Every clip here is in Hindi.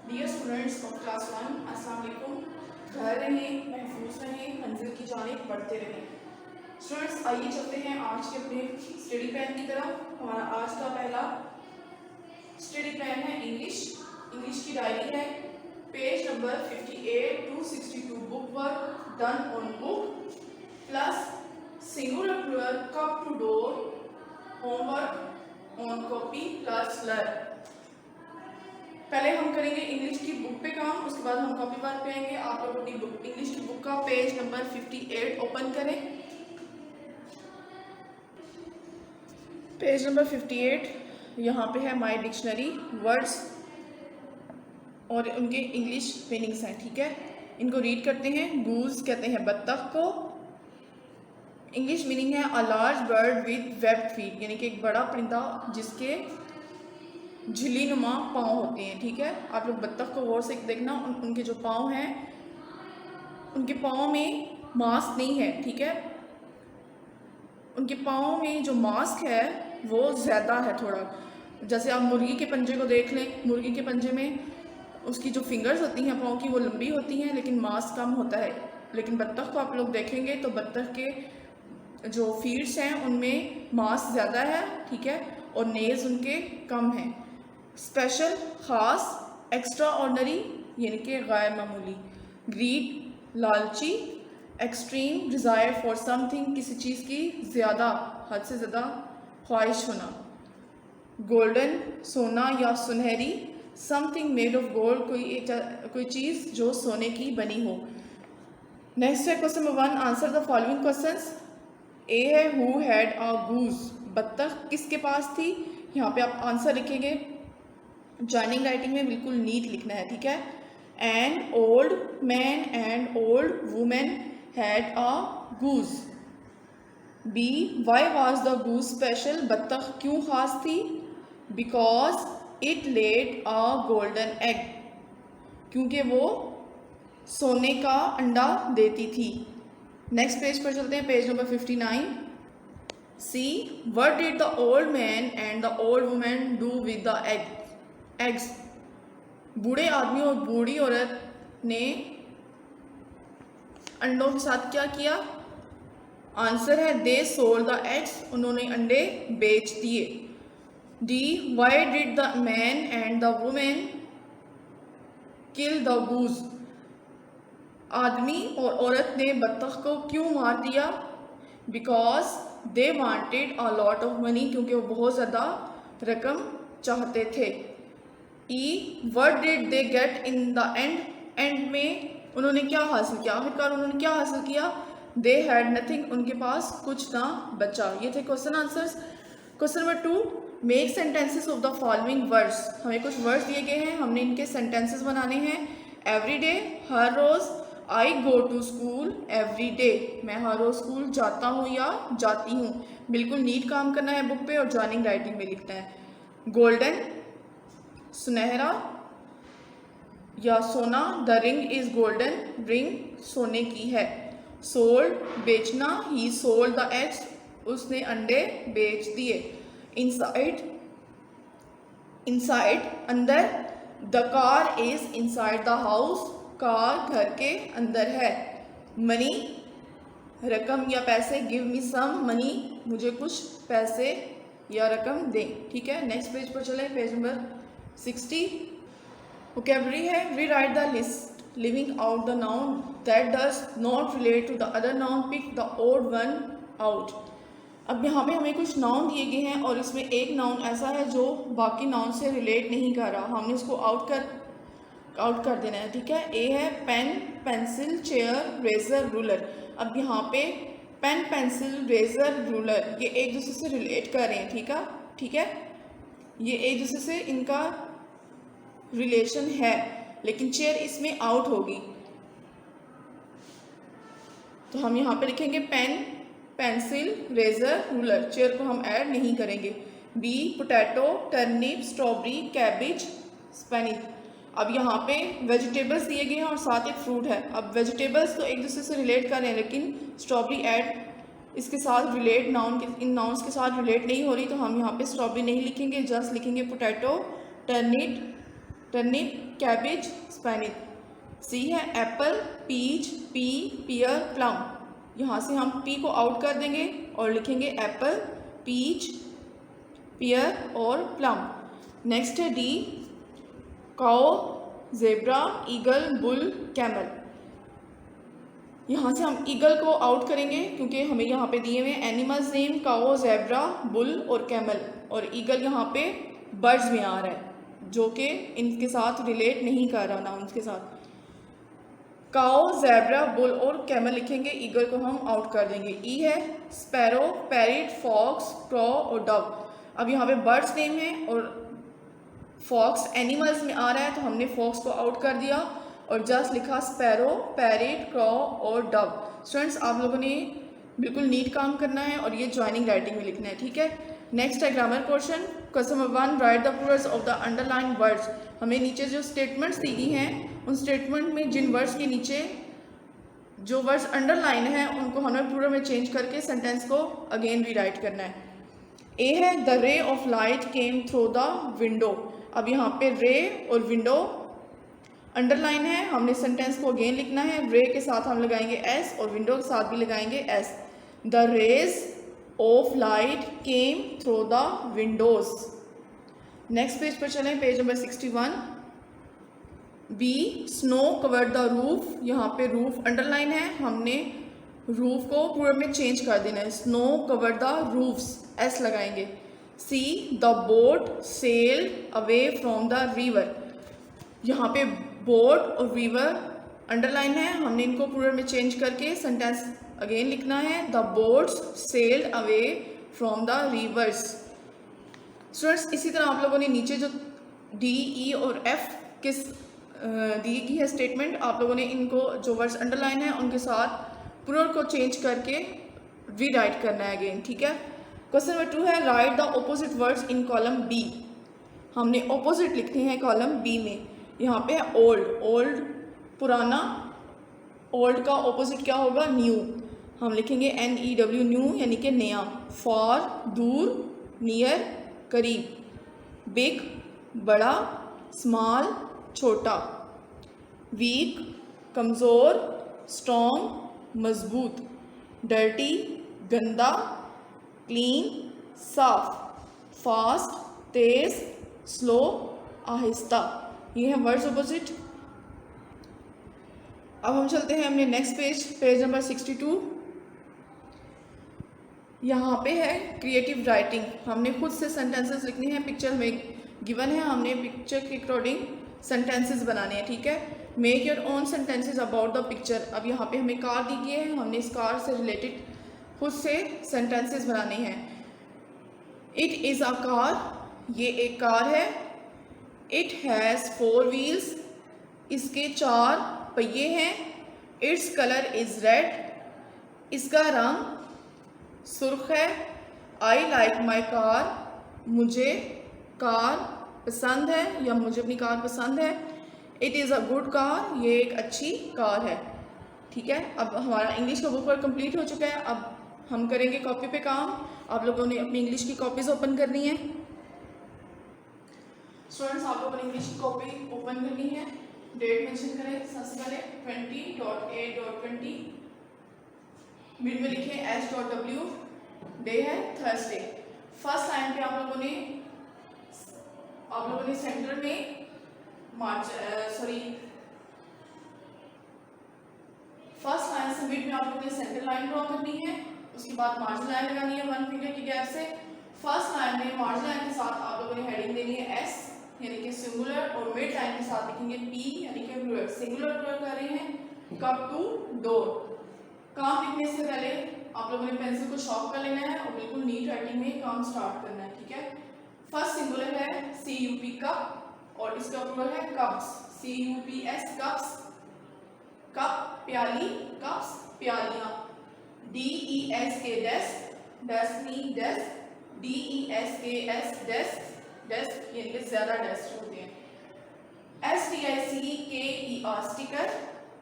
डियर स्टूडेंट्स ऑफ क्लास 1, अस्सलाम वालेकुम। घर रहें, महफूज रहें, मंजिल की जानिब बढ़ते रहें। स्टूडेंट्स, आइए चलते हैं आज के अपने स्टडी प्लान की तरफ। हमारा आज का पहला स्टडी प्लान है इंग्लिश की डायरी है। Page number 58 to 62 book work done on book plus singular plural cup to door homework on copy plus learn. पहले हम करेंगे इंग्लिश की बुक पे काम, उसके बाद हम कॉपी वर्क पे आएंगे। आप लोग अपनी बुक इंग्लिश की बुक का पेज नंबर 58 ओपन करें। पेज नंबर 58 यहाँ पे है माय डिक्शनरी वर्ड्स और उनके इंग्लिश मीनिंग्स हैं। ठीक है, इनको रीड करते हैं। गूज कहते हैं बत्तख को। इंग्लिश मीनिंग है a large bird with webbed feet, यानी कि एक बड़ा परिंदा जिसके झिल्ली नुमा पाँव होते हैं। ठीक है, आप लोग बत्तख को गौर से देखना, उनके जो पाँव हैं उनके पाँव में मास्क नहीं है। ठीक है, उनके पाँव में जो मास्क है वो ज़्यादा है थोड़ा। जैसे आप मुर्गी के पंजे को देख लें, मुर्गी के पंजे में उसकी जो फिंगर्स होती हैं पाँव की वो लंबी होती हैं लेकिन मास्क कम होता है। लेकिन बत्तख को आप लोग देखेंगे तो बत्तख के जो फीट्स हैं उनमें मास्क ज़्यादा है। ठीक है, और नेल्स उनके कम हैं। स्पेशल, ख़ास, एक्स्ट्रा ऑर्डनरी यानी कि गैर मामूली। ग्रीड, लालची। एक्सट्रीम, डिज़ायर फॉर समथिंग, किसी चीज़ की ज़्यादा, हद से ज़्यादा ख्वाहिश होना। गोल्डन, सोना या सुनहरी। समथिंग मेड ऑफ गोल्ड, कोई चीज़ जो सोने की बनी हो। नेक्स्ट है question number 1, answer the following questions. A है हु हैड अ गूज, बत्तख किसके पास थी। यहाँ पे आप आंसर लिखेंगे, जॉइनिंग राइटिंग में बिल्कुल नीट लिखना है। ठीक है, an old man and old women had a goose. B, why was the goose special, बत्तख क्यों खास थी। Because it laid a golden egg, क्योंकि वो सोने का अंडा देती थी। नेक्स्ट पेज पर चलते हैं, page number 59। C, what did the old man and the old women do with the eggs, बूढ़े आदमी और बूढ़ी औरत ने अंडों के साथ क्या किया। आंसर है दे सोल्ड द एग्स, उन्होंने अंडे बेच दिए। D, why did the man and the woman kill the goose, आदमी और औरत ने बत्तख को क्यों मार दिया। Because they wanted a lot of money, क्योंकि वो बहुत ज़्यादा रकम चाहते थे। E, what did they get in the end, end में उन्होंने क्या हासिल किया, आखिरकार उन्होंने क्या हासिल किया। दे हैड नथिंग, उनके पास कुछ ना बचा। ये थे question answers. Question number 2, make sentences of the following words. हमें कुछ वर्ड्स दिए गए हैं, हमने इनके सेंटेंसेस बनाने हैं। एवरी डे, हर रोज़। I go to school every day, मैं हर रोज़ स्कूल जाता हूँ या जाती हूँ। बिल्कुल नीट काम करना है बुक पे और जॉइनिंग राइटिंग में लिखना है। गोल्डन, सुनहरा या सोना। The ring is golden, ring सोने की है। सोल्ड, बेचना। ही सोल्ड द एग्स, उसने अंडे बेच दिए। इनसाइड, इनसाइड अंदर। The car is inside the house, car घर के अंदर है। मनी, रकम या पैसे। गिव मी सम मनी, मुझे कुछ पैसे या रकम दें। ठीक है, नेक्स्ट पेज पर चले, पेज नंबर 60। वोकैबुलरी है, rewrite the list leaving out the noun that does not relate to the other noun, pick the odd one out. अब यहाँ पे हमें कुछ नाउन दिए गए हैं और इसमें एक नाउन ऐसा है जो बाकी नाउन से रिलेट नहीं कर रहा, हमने इसको आउट कर देना है। ठीक है, ए है pen, pencil, chair, eraser, ruler. अब यहाँ पे पेन, पेंसिल, रेजर, रूलर ये एक दूसरे से रिलेट कर रहे हैं। ठीक है, ये एक दूसरे से इनका रिलेशन है, लेकिन चेयर इसमें आउट होगी। तो हम यहाँ पे लिखेंगे pen, pencil, eraser, ruler. Chair को हम ऐड नहीं करेंगे। B, potato, turnip, strawberry, cabbage, spinach. अब यहाँ पे वेजिटेबल्स दिए गए हैं और साथ एक फ्रूट है। अब वेजिटेबल्स तो एक दूसरे से रिलेट कर रहे हैं लेकिन स्ट्रॉबेरी ऐड इसके साथ रिलेट नाउन के, इन नाउन्स के साथ रिलेट नहीं हो रही तो हम यहाँ पे स्ट्रॉबेरी नहीं लिखेंगे, जस्ट लिखेंगे पोटैटो, टर्निप, कैबेज, स्पैनिश। सी है एप्पल, पीच, पी, पियर, प्लम। यहाँ से हम पी को आउट कर देंगे और लिखेंगे एप्पल, पीच, पियर और प्लम। नेक्स्ट है डी, काओ, जेब्रा, ईगल, बुल, कैमल। यहाँ से हम ईगल को आउट करेंगे क्योंकि हमें यहाँ पे दिए हुए एनिमल्स नेम काओ, जेब्रा, बुल और कैमल, और ईगल यहाँ पे बर्ड्स में आ रहा है जो कि इनके साथ रिलेट नहीं कर रहा नाउन्स के साथ। काओ, जेब्रा, बुल और कैमल लिखेंगे, ईगल को हम आउट कर देंगे। ई है स्पैरो, पैरेट, फॉक्स, क्रॉ और डव। अब यहाँ पे बर्ड्स नेम है और फॉक्स एनिमल्स में आ रहा है तो हमने फॉक्स को आउट कर दिया और जस्ट लिखा स्पैरो, पैरेट, क्रॉ और डव। स्टूडेंट्स आप लोगों ने बिल्कुल नीट काम करना है और ये ज्वाइनिंग राइटिंग में लिखना है, ठीक है। नेक्स्ट है grammar portion. Question number 1, right the Plurals of the underline words. हमें नीचे जो स्टेटमेंट्स दी गई हैं उन स्टेटमेंट में जिन वर्ड्स के नीचे जो वर्ड्स अंडरलाइन है उनको हमें प्लूरल में चेंज करके सेंटेंस को अगेन रीराइट करना है। ए है the ray of light came through the window. अब यहाँ पे रे और विंडो अंडरलाइन है, हमने सेंटेंस को अगेन लिखना है। रे के साथ हम लगाएंगे एस और विंडो के साथ भी लगाएंगे S. The rays of light came through the windows. Next page पर चलें, page number 61। B, snow covered the roof. यहाँ पे रूफ अंडरलाइन है, हमने रूफ को प्लूरल में चेंज कर देना है। Snow covered the roofs, S लगाएंगे। C, the boat sail away from the river. यहाँ पे बोट और रिवर अंडरलाइन है, हमने इनको प्लूरल में चेंज करके सेंटेंस अगेन लिखना है। The boats sailed away from the reverse. Students इसी तरह आप लोगों ने नीचे जो डी, ई और एफ किस दी गई है स्टेटमेंट, आप लोगों ने इनको जो वर्ड्स अंडरलाइन है उनके साथ प्लूरल को चेंज करके रीराइट करना है अगेन, ठीक है। क्वेश्चन नंबर 2 है write the opposite words in column B. हमने ऑपोजिट लिखने हैं कॉलम बी में। यहाँ पे है ओल्ड, ओल्ड पुराना, ओल्ड का ऑपोजिट क्या होगा, न्यू। हम लिखेंगे NEW, न्यू यानी कि नया। फॉर दूर, नियर करीब। बिग बड़ा, स्मॉल छोटा। वीक कमज़ोर, स्ट्रॉन्ग मजबूत। डर्टी गंदा, क्लीन साफ। फास्ट तेज, स्लो आहिस्ता। ये है वर्ड्स ऑपोजिट। अब हम चलते हैं अपने नेक्स्ट पेज, पेज नंबर 62। यहाँ पे है क्रिएटिव राइटिंग। हमने खुद से सेंटेंसेस लिखने हैं, पिक्चर में गिवन है, हमने पिक्चर के अकॉर्डिंग सेंटेंसेस बनाने हैं, ठीक है। Make your own sentences about the picture. अब यहाँ पे हमें कार दी गई है, हमने इस कार से रिलेटेड खुद से सेंटेंसेस बनाने हैं। इट इज़ अ कार, ये एक कार है। इट हैज़ 4 व्हील्स, इसके 4 पहिए हैं। इट्स कलर इज़ रेड, इसका रंग सुर्ख है। आई लाइक माई कार, मुझे कार पसंद है या मुझे अपनी कार पसंद है। It is a good car, ये एक अच्छी कार है, ठीक है। अब हमारा इंग्लिश का बुक वर्क कंप्लीट हो चुका है। अब हम करेंगे कॉपी पे काम। आप लोगों ने अपनी इंग्लिश की कॉपीज़ ओपन करनी है। स्टूडेंट्स आप लोगों ने इंग्लिश की कॉपी ओपन करनी है। डेट मेंशन करें, सबसे पहले 20.8.20, मिड में लिखें H.W, डे है थर्सडे। फर्स्ट लाइन पे आप लोगों ने सेंटर में फर्स्ट लाइन से मिड में आप लोगों ने सेंटर लाइन ड्रॉ करनी है। उसके बाद मार्जिन लाइन लगानी है 1 फिंगर की गैप से। फर्स्ट लाइन में मार्जिन लाइन के साथ आप लोगों ने हेडिंग देनी है S यानी कि सिंगुलर, और मिड लाइन के साथ लिखेंगे P यानी कि प्लूरल। सिंगुलर प्लूरल कर रहे हैं। Cup to door. काम लिखने से पहले आप लोगों ने पेंसिल को शॉर्प कर लेना है और बिल्कुल नीट राइटिंग में काम स्टार्ट करना है, ठीक है। फर्स्ट सिंगुलर है CUP कप और इसका प्लूरल है कप्स, CUPS कप्स। कप प्याली, कप्स प्यालियां। DESK डेस्क, डेस्कनी डेस्क। DESKS डेस्क, डेस्क यानी कि ज्यादा डेस्क होते हैं। STICKER sticker,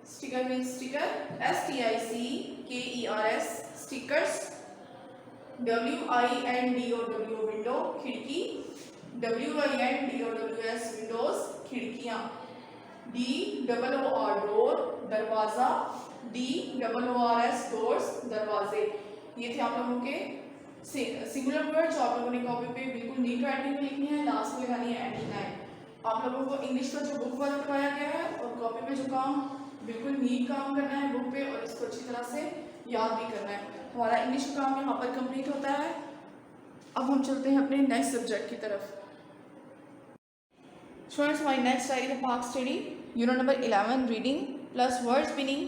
sticker means sticker. STICKERS stickers. WIND और W विंडो खिड़की, WIND और WS विंडोज खिड़कियाँ, DOOR डोर दरवाज़ा, DOORS डोर्स दरवाजे। ये थे आप लोगों के सिंगुलर वर्ड जो आप लोगों ने कॉपी पे बिल्कुल नीट राइटिंग में लिखनी है, लास्ट में लगानी है एंडिंग लाइन। आप लोगों को इंग्लिश का जो बुक वर्क करवाया गया है और कॉपी पे जो काम बिल्कुल नीट काम करना है बुक पे, और इसको अच्छी तरह से याद भी करना है। हमारा इंग्लिश का काम यहाँ पर कंप्लीट होता है। अब हम चलते हैं अपने नेक्स्ट सब्जेक्ट की तरफ। Students, my next is the Park study, unit number 11, reading plus words meaning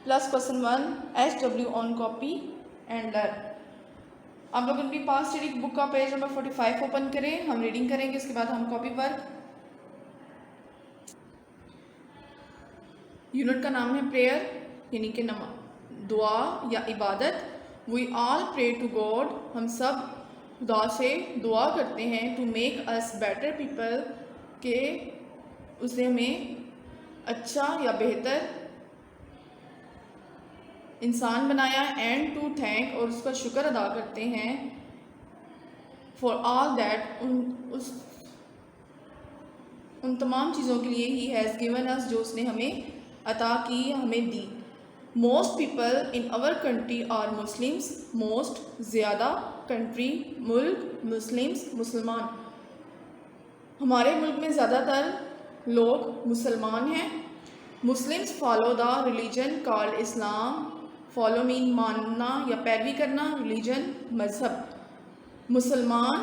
plus question 1 SW on copy and learn। आप लोग अपनी पास स्टडी बुक का पेज नंबर 45 ओपन करें, हम रीडिंग करेंगे, इसके बाद हम कॉपी वर्क। यूनिट का नाम है प्रेयर, यानी कि दुआ या इबादत। We all pray to God, हम सब खुदा से दुआ करते हैं। To make us better people, के उसे हमें अच्छा या बेहतर इंसान बनाया। एंड टू थैंक, और उसका शुक्र अदा करते हैं। फॉर ऑल दैट, उन तमाम चीज़ों के लिए ही हैज़ गिवन अस, जो उसने हमें अता की, हमें दी। Most people in our country are Muslims, most ज़्यादा, कंट्री मुल्क, मुस्लिम्स मुसलमान, हमारे मुल्क में ज़्यादातर लोग मुसलमान हैं। Muslims follow the religion called Islam, follow mean मानना या पैरवी करना, रिलीजन मज़हब। मुसलमान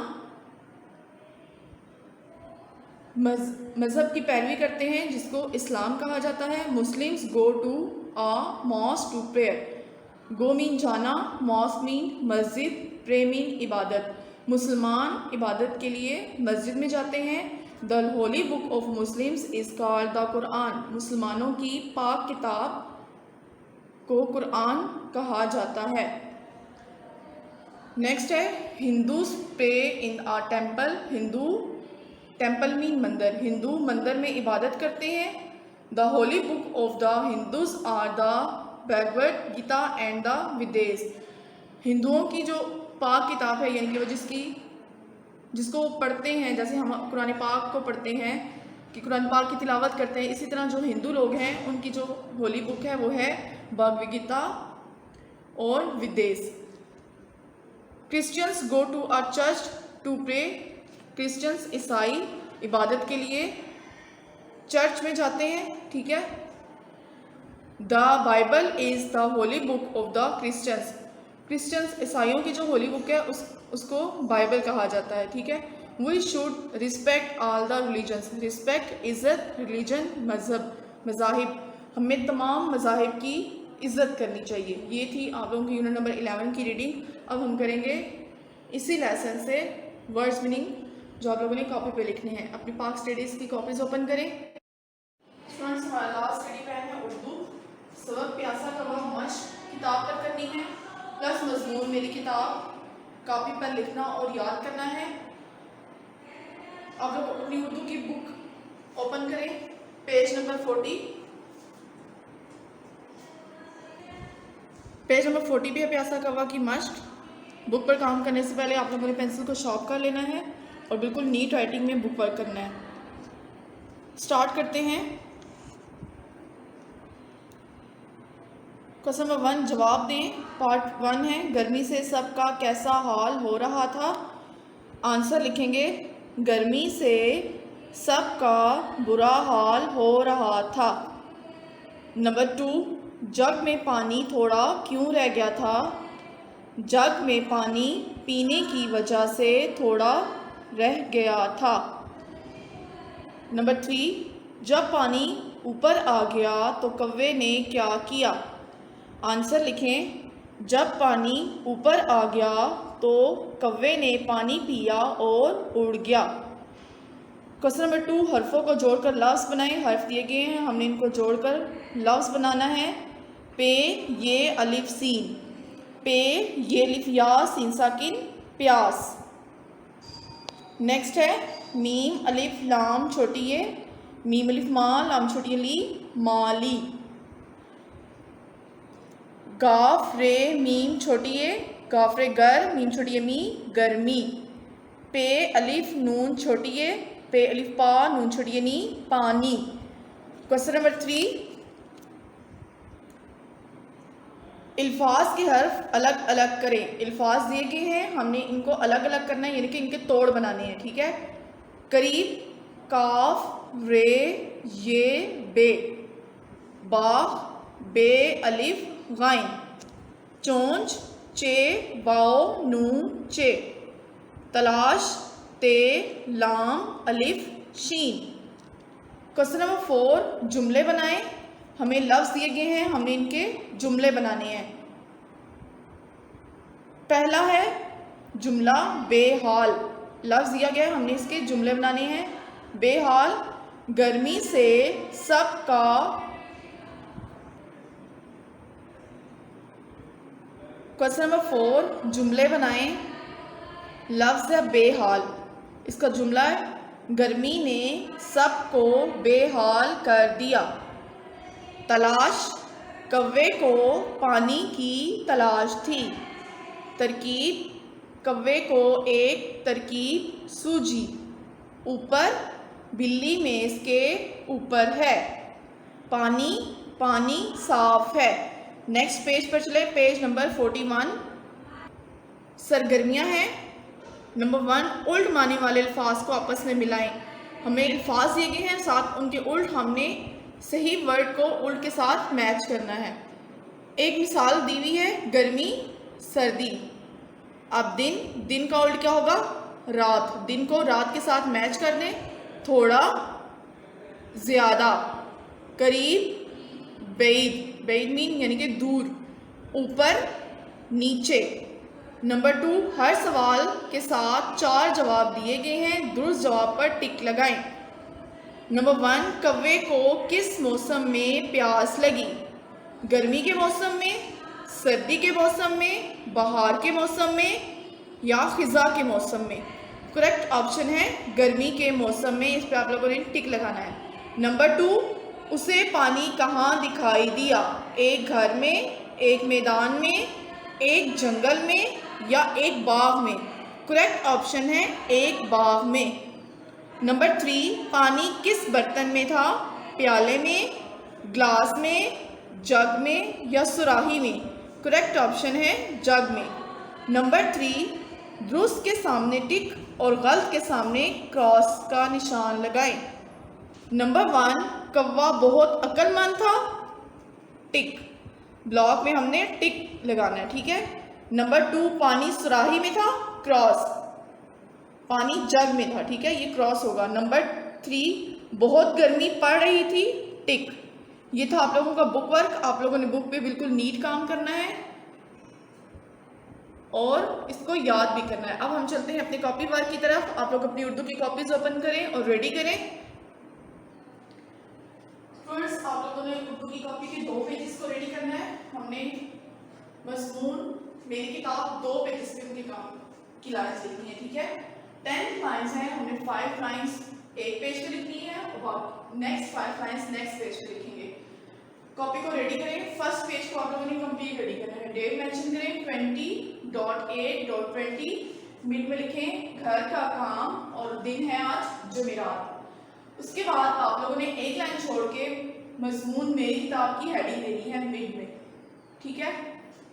मज़हब की पैरवी करते हैं जिसको इस्लाम कहा जाता है। Muslims go to a mosque to prayer, go mean जाना, मॉस्क मीन मस्जिद, प्रे मीन इबादत। मुसलमान इबादत के लिए मस्जिद में जाते हैं। The holy book of Muslims is called the Quran, मुसलमानों की पाक किताब को कुरान कहा जाता है। नेक्स्ट है Hindus pray in a temple, Hindu temple mean मंदिर, हिंदू मंदिर में इबादत करते हैं। The holy book of the Hindus are the Bhagavad Gita and the Vedas, हिंदुओं की जो पाक किताब है, यानी कि वो जिसको पढ़ते हैं, जैसे हम कुरान पाक को पढ़ते हैं कि कुरान पाक की तिलावत करते हैं, इसी तरह जो हिंदू लोग हैं उनकी जो होली बुक है वो है भगवद गीता और Vedas. Christians go to a church to pray, Christians ईसाई इबादत के लिए चर्च में जाते हैं, ठीक है। The Bible is the holy book of the Christians, Christians ईसाइयों की जो होली बुक है उसको बाइबल कहा जाता है, ठीक है। We should respect all the religions, respect इज़्ज़त, रिलीजन मज़हब, मज़ाहिब, हमें तमाम मज़ाहिब की इज़्ज़त करनी चाहिए। ये थी आप लोगों की यूनिट नंबर 11 की रीडिंग। अब हम करेंगे इसी लेसन से वर्ड्स मीनिंग जो आप लोगों ने कॉपी पे लिखने हैं। अपनी पाक स्टडीज़ की कॉपीज ओपन करें। स्टूडेंट्स, हमारा लास्ट स्टडी पैन है उर्दू, सबक प्यासा कवा मश्क किताब पर करनी है, प्लस मजमून मेरी किताब कॉपी पर लिखना और याद करना है। आप लोग अपनी उर्दू की बुक ओपन करें, पेज नंबर 40, पेज नंबर 40 भी है प्यासा कवा की मश्क। बुक पर काम करने से पहले आप लोगों ने पेंसिल को शार्प कर लेना है और बिल्कुल नीट राइटिंग में बुक वर्क करना है। स्टार्ट करते हैं। क्वेश्चन नंबर 1 जवाब दें। पार्ट 1 है गर्मी से सबका कैसा हाल हो रहा था। आंसर लिखेंगे गर्मी से सबका बुरा हाल हो रहा था। नंबर 2 जग में पानी थोड़ा क्यों रह गया था। जग में पानी पीने की वजह से थोड़ा रह गया था। नंबर 3 जब पानी ऊपर आ गया तो कौवे ने क्या किया। आंसर लिखें जब पानी ऊपर आ गया तो कौवे ने पानी पिया और उड़ गया। क्वेश्चन नंबर 2 हर्फों को जोड़कर लफ्ज़ बनाएं। हर्फ दिए गए हैं, हमने इनको जोड़कर लफ्ज़ बनाना है। पे ये अलिफ सीन, पे ये लिफ या सीन साकिन प्यास। नेक्स्ट है मीम अलिफ लाम छोटी ये, मीम अलिफ मा लाम छोटी ली माली। गाफ रे मीम छोटी ये, काफरे गर मीम छोटी मी गर्मी, पे अलिफ नून छोटी ए पे अलिफ पा नून छोटी नी पानी। क्वेश्चन नंबर 3, अल्फाज के हर्फ अलग अलग करें। अल्फाज दिए गए हैं, हमने इनको अलग अलग करना है, यानी कि इनके तोड़ बनाने हैं, ठीक है। करीब काफ रे ये बे, बाह बे अलिफ गाइन, चोंच चे वाओ नून चे, तलाश ते लाम अलिफ शीन। क्वेश्चन नंबर 4, जुमले बनाएं। हमें लफ्ज़ दिए गए हैं, हमने इनके जुमले बनाने हैं। पहला है जुमला बेहाल, लफ्ज़ दिया गया है, हमने इसके जुमले बनाने हैं। बेहाल, गर्मी से सबका क्वेश्चन नंबर 4, जुमले बनाएं। लफ्ज़ है बेहाल, इसका जुमला है गर्मी ने सबको बेहाल कर दिया। तलाश, कव्वे को पानी की तलाश थी। तरकीब, कव्वे को एक तरकीब सूझी। ऊपर, बिल्ली मेज़ के ऊपर है। पानी, पानी साफ है। नेक्स्ट पेज पर चले, पेज नंबर 41। सरगर्मियाँ हैं। नंबर 1, उल्ट माने वाले अल्फाज को आपस में मिलाएं। हमें अल्फाज दिए गए हैं, साथ उनके उल्ट हमने सही वर्ड को उल्ट के साथ मैच करना है। एक मिसाल दी हुई है, गर्मी सर्दी। अब दिन, दिन का उल्ट क्या होगा? रात। दिन को रात के साथ मैच कर दें। थोड़ा, ज़्यादा। करीब, बैद, बैद मीन यानी कि दूर। ऊपर, नीचे। नंबर 2, हर सवाल के साथ 4 जवाब दिए गए हैं, दुरुस्त जवाब पर टिक लगाएं। नंबर 1, कव्वे को किस मौसम में प्यास लगी? गर्मी के मौसम में, सर्दी के मौसम में, बहार के मौसम में या खिज़ा के मौसम में? करेक्ट ऑप्शन है गर्मी के मौसम में। इस पर आप लोगों ने टिक लगाना है। नंबर 2, उसे पानी कहाँ दिखाई दिया? एक घर में, एक मैदान में, एक जंगल में या एक बाग में? करेक्ट ऑप्शन है एक बाग में। नंबर 3, पानी किस बर्तन में था? प्याले में, ग्लास में, जग में या सुराही में? करेक्ट ऑप्शन है जग में। नंबर 3, दुरुस्त के सामने टिक और गलत के सामने क्रॉस का निशान लगाएं। नंबर 1, कौवा बहुत अक्लमंद था। टिक, ब्लॉक में हमने टिक लगाना है, ठीक है। नंबर 2, पानी सुराही में था। क्रॉस, पानी जग में था, ठीक है, ये क्रॉस होगा। नंबर 3, बहुत गर्मी पड़ रही थी। टिक। ये था आप लोगों का बुक वर्क। आप लोगों ने बुक पे बिल्कुल नीट काम करना है और इसको याद भी करना है। अब हम चलते हैं अपने कॉपी वर्क की तरफ। आप लोग अपनी उर्दू की कॉपीज ओपन करें और रेडी करें। फर्स्ट आप लोगों ने उर्दू की कॉपी के 2 पेजेस को रेडी करना है। हमने मज़मून मेरी किताब 2 पेजेस पे उनके काम की लाइन्स लिखनी है, ठीक है। 10 लाइन्स हैं, हमने 5 लाइन्स एक पेज पे लिखनी है और नेक्स्ट 5 लाइन्स नेक्स्ट पेज पे लिखेंगे। कॉपी को रेडी करें। फर्स्ट पेज को आप लोगों ने कंप्लीट रेडी करना है। डेट मेंशन करें 20.8.20। मिड में लिखें घर का काम और दिन है आज जुमेरात। उसके बाद आप लोगों ने एक लाइन छोड़ के मज़मून मेरी किताब की हेडिंग देनी है मिड में, ठीक है।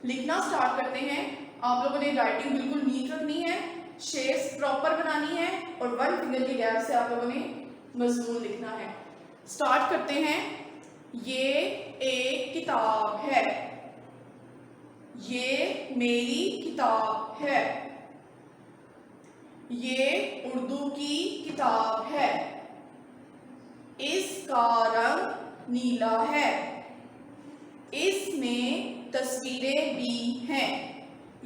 लिखना स्टार्ट करते हैं। आप लोगों ने राइटिंग बिल्कुल नीट रखनी है, शेप्स प्रॉपर बनानी है और 1 फिंगर के गैप से आप लोगों ने मज़मून लिखना है। स्टार्ट करते हैं। ये एक किताब है, ये मेरी किताब है, ये उर्दू की किताब है, इसका रंग नीला है, इसमें तस्वीरें भी हैं।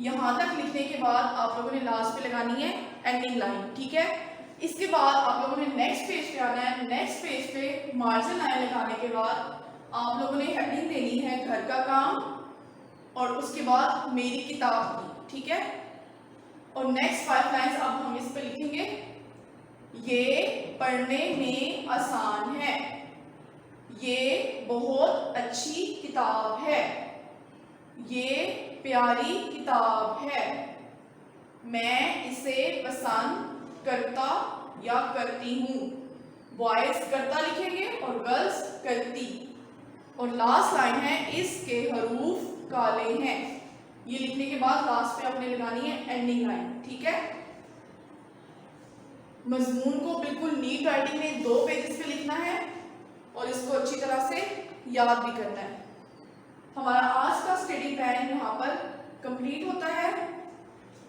यहां तक लिखने के बाद आप लोगों ने लास्ट पे लगानी है एंडिंग लाइन, ठीक है। इसके बाद आप लोगों ने नेक्स्ट पेज पे आना है। नेक्स्ट पेज पे मार्जिन लाइन लगाने के बाद आप लोगों ने हेडिंग देनी है घर का काम और उसके बाद मेरी किताब की, ठीक है। और नेक्स्ट 5 लाइन्स अब हम इस पे लिखेंगे। ये पढ़ने में आसान है, ये बहुत अच्छी किताब है, ये प्यारी किताब है। मैं इसे पसंद करता या करती हूँ। बॉयज करता लिखेंगे और गर्ल्स करती। और लास्ट लाइन है इसके हरूफ काले हैं। ये लिखने के बाद लास्ट पे आपने लगानी है एंडिंग लाइन, ठीक है। मजमून को बिल्कुल नीट राइटिंग में 2 पेजेस पे लिखना है और इसको अच्छी तरह से याद भी करना है। हमारा आज का स्टडी प्लान यहाँ पर कंप्लीट होता है।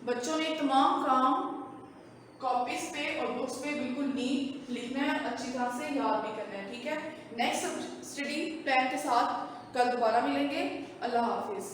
बच्चों ने तमाम काम कॉपीज पे और बुक्स पे बिल्कुल नीट लिखना है, अच्छी तरह से याद भी करना है, ठीक है। नेक्स्ट स्टडी प्लान के साथ कल दोबारा मिलेंगे। अल्लाह हाफिज।